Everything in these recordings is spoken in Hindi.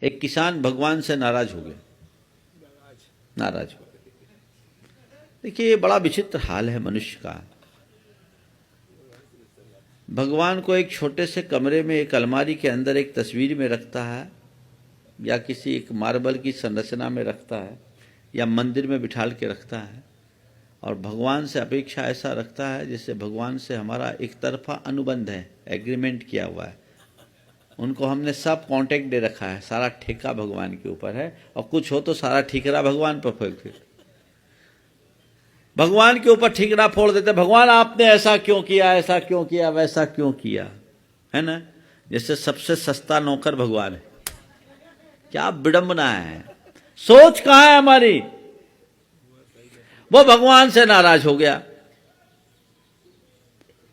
एक किसान भगवान से नाराज हो गए, नाराज हो गए। देखिए, ये बड़ा विचित्र हाल है मनुष्य का। भगवान को एक छोटे से कमरे में, एक अलमारी के अंदर एक तस्वीर में रखता है, या किसी एक मार्बल की संरचना में रखता है, या मंदिर में बिठाल के रखता है, और भगवान से अपेक्षा ऐसा रखता है जैसे भगवान से हमारा एक तरफा अनुबंध है, एग्रीमेंट किया हुआ है। उनको हमने सब कॉन्टेक्ट दे रखा है, सारा ठेका भगवान के ऊपर है, और कुछ हो तो सारा ठिकरा भगवान पर फेंक देते, भगवान के ऊपर ठिकरा फोड़ देते। भगवान आपने ऐसा क्यों किया, ऐसा क्यों किया, वैसा क्यों किया, है ना। जैसे सबसे सस्ता नौकर भगवान है। क्या विडंबना है, सोच कहां है हमारी। वो भगवान से नाराज हो गया,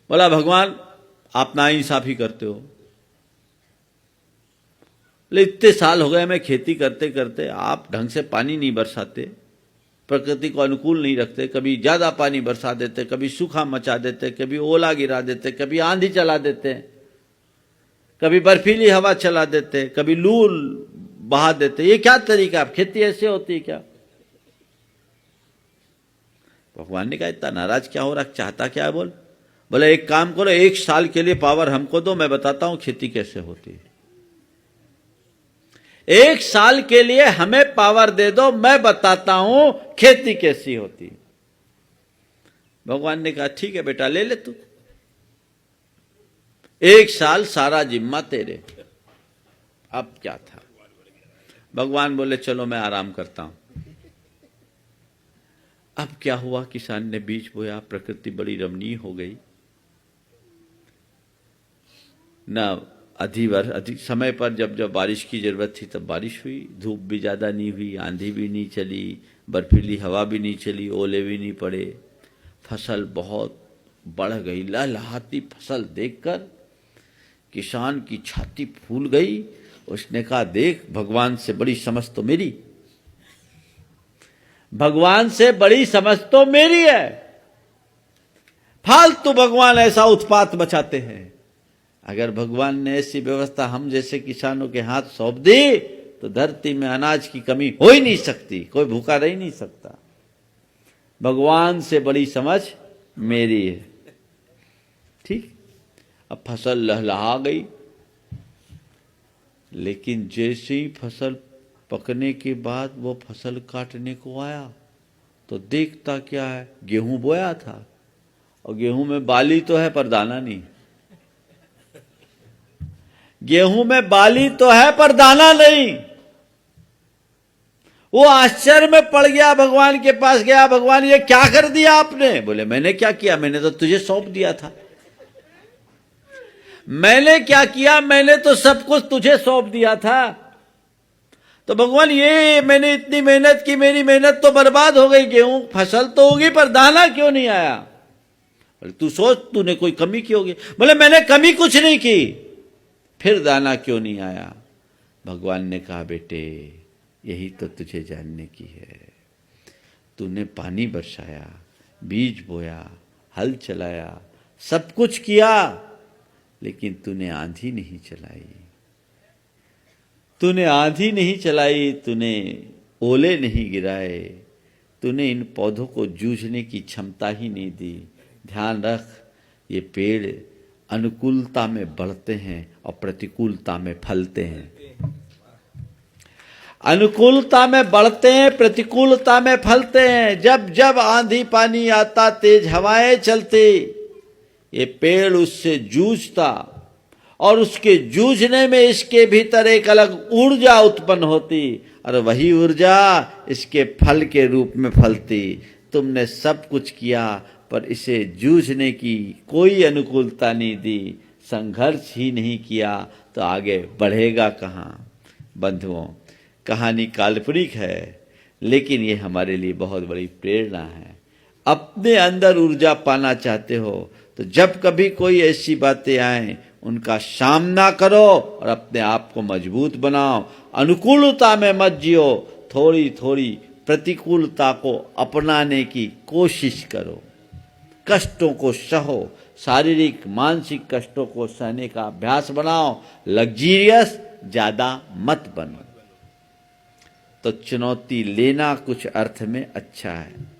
बोला भगवान आप नाइंसाफी करते हो। इतने साल हो गए मैं खेती करते करते, आप ढंग से पानी नहीं बरसाते, प्रकृति को अनुकूल नहीं रखते, कभी ज्यादा पानी बरसा देते, कभी सूखा मचा देते, कभी ओला गिरा देते, कभी आंधी चला देते, कभी बर्फीली हवा चला देते, कभी लू बहा देते। ये क्या तरीका, खेती ऐसे होती है क्या। भगवान ने कहा इतना नाराज क्या हो रहा, चाहता क्या है बोल। बोले एक काम करो, 1 साल के लिए पावर हमको दो, मैं बताता हूं खेती कैसे होती है। 1 साल के लिए हमें पावर दे दो, मैं बताता हूं खेती कैसी होती है। भगवान ने कहा ठीक है बेटा, ले ले तू, 1 साल सारा जिम्मा तेरे। अब क्या था, भगवान बोले चलो मैं आराम करता हूं। अब क्या हुआ, किसान ने बीज बोया, प्रकृति बड़ी रमणीय हो गई ना। अधिक समय पर जब बारिश की जरूरत थी तब बारिश हुई, धूप भी ज्यादा नहीं हुई, आंधी भी नहीं चली, बर्फीली हवा भी नहीं चली, ओले भी नहीं पड़े। फसल बहुत बढ़ गई। लहलहाती फसल देखकर किसान की छाती फूल गई। उसने कहा देख, भगवान से बड़ी समझ तो मेरी, भगवान से बड़ी समझ तो मेरी है। फालतू भगवान ऐसा उत्पात मचाते हैं। अगर भगवान ने ऐसी व्यवस्था हम जैसे किसानों के हाथ सौंप दी तो धरती में अनाज की कमी हो ही नहीं सकती, कोई भूखा रह ही नहीं सकता। भगवान से बड़ी समझ मेरी है। ठीक, अब फसल लहलहा गई, लेकिन जैसे ही फसल पकने के बाद वो फसल काटने को आया तो देखता क्या है, गेहूं बोया था और गेहूं में बाली तो है पर दाना नहीं। गेहूं में बाली तो है पर दाना नहीं। वो आश्चर्य में पड़ गया, भगवान के पास गया, भगवान ये क्या कर दिया आपने। बोले मैंने क्या किया, मैंने तो तुझे सौंप दिया था। मैंने क्या किया, मैंने तो सब कुछ तुझे सौंप दिया था। तो भगवान ये मैंने इतनी मेहनत की, मेरी मेहनत तो बर्बाद हो गई, गेहूं फसल तो होगी पर दाना क्यों नहीं आया। बोले तू सोच, तूने कोई कमी की होगी। बोले मैंने कमी कुछ नहीं की, फिर दाना क्यों नहीं आया। भगवान ने कहा बेटे यही तो तुझे जानने की है। तूने पानी बरसाया, बीज बोया, हल चलाया, सब कुछ किया, लेकिन तूने आंधी नहीं चलाई। तूने आंधी नहीं चलाई, तूने ओले नहीं गिराए, तूने इन पौधों को जूझने की क्षमता ही नहीं दी। ध्यान रख, ये पेड़ अनुकूलता में बढ़ते हैं और प्रतिकूलता में फलते हैं। अनुकूलता में बढ़ते हैं, प्रतिकूलता में फलते हैं। जब जब आंधी पानी आता, तेज हवाएं चलती, ये पेड़ उससे जूझता और उसके जूझने में इसके भीतर एक अलग ऊर्जा उत्पन्न होती और वही ऊर्जा इसके फल के रूप में फलती। तुमने सब कुछ किया पर इसे जूझने की कोई अनुकूलता नहीं दी, संघर्ष ही नहीं किया, तो आगे बढ़ेगा कहाँ। बंधुओं, कहानी काल्पनिक है, लेकिन ये हमारे लिए बहुत बड़ी प्रेरणा है। अपने अंदर ऊर्जा पाना चाहते हो तो जब कभी कोई ऐसी बातें आए उनका सामना करो और अपने आप को मजबूत बनाओ। अनुकूलता में मत जियो, थोड़ी थोड़ी प्रतिकूलता को अपनाने की कोशिश करो। कष्टों को सहो, शारीरिक मानसिक कष्टों को सहने का अभ्यास बनाओ। लग्जीरियस ज्यादा मत बनो। तो चुनौती लेना कुछ अर्थ में अच्छा है।